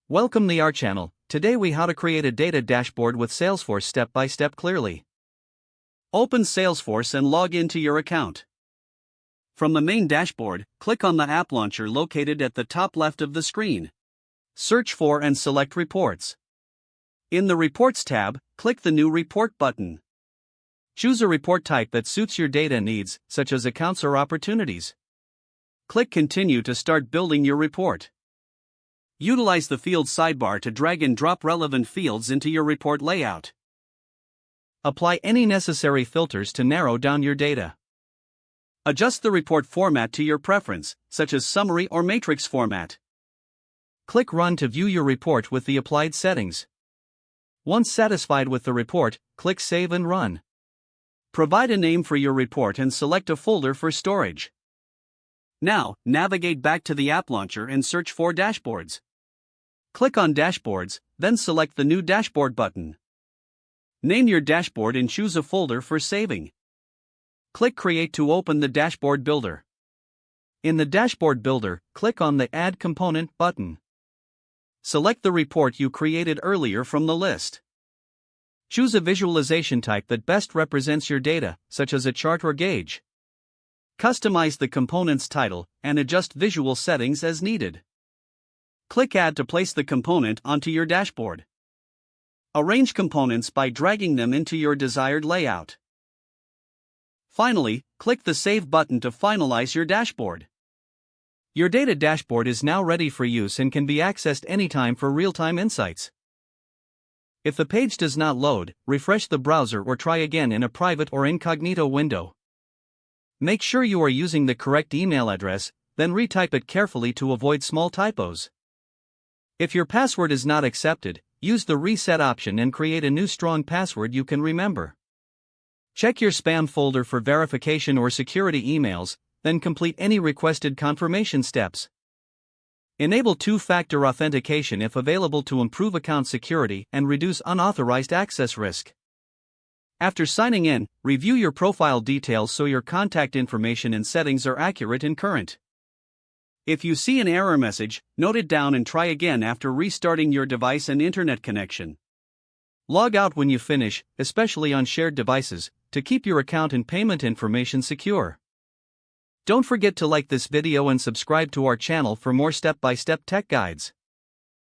Welcome to our channel. Today we how to create a data dashboard with Salesforce step by step clearly. Open Salesforce and log into your account. From the main dashboard, click on the app launcher located at the top left of the screen. Search for and select Reports. In the Reports tab, click the New Report button. Choose a report type that suits your data needs, such as accounts or opportunities. Click Continue to start building your report. Utilize the Fields sidebar to drag and drop relevant fields into your report layout. Apply any necessary filters to narrow down your data. Adjust the report format to your preference, such as summary or matrix format. Click Run to view your report with the applied settings. Once satisfied with the report, click Save and Run. Provide a name for your report and select a folder for storage. Now, navigate back to the app launcher and search for Dashboards. Click on Dashboards, then select the New Dashboard button. Name your dashboard and choose a folder for saving. Click Create to open the Dashboard Builder. In the Dashboard Builder, click on the Add Component button. Select the report you created earlier from the list. Choose a visualization type that best represents your data, such as a chart or gauge. Customize the component's title and adjust visual settings as needed. Click Add to place the component onto your dashboard. Arrange components by dragging them into your desired layout. Finally, click the Save button to finalize your dashboard. Your data dashboard is now ready for use and can be accessed anytime for real-time insights. If the page does not load, refresh the browser or try again in a private or incognito window. Make sure you are using the correct email address, then retype it carefully to avoid small typos. If your password is not accepted, use the reset option and create a new strong password you can remember. Check your spam folder for verification or security emails, then complete any requested confirmation steps. Enable two-factor authentication if available to improve account security and reduce unauthorized access risk. After signing in, review your profile details so your contact information and settings are accurate and current. If you see an error message, note it down and try again after restarting your device and internet connection. Log out when you finish, especially on shared devices, to keep your account and payment information secure. Don't forget to like this video and subscribe to our channel for more step-by-step tech guides.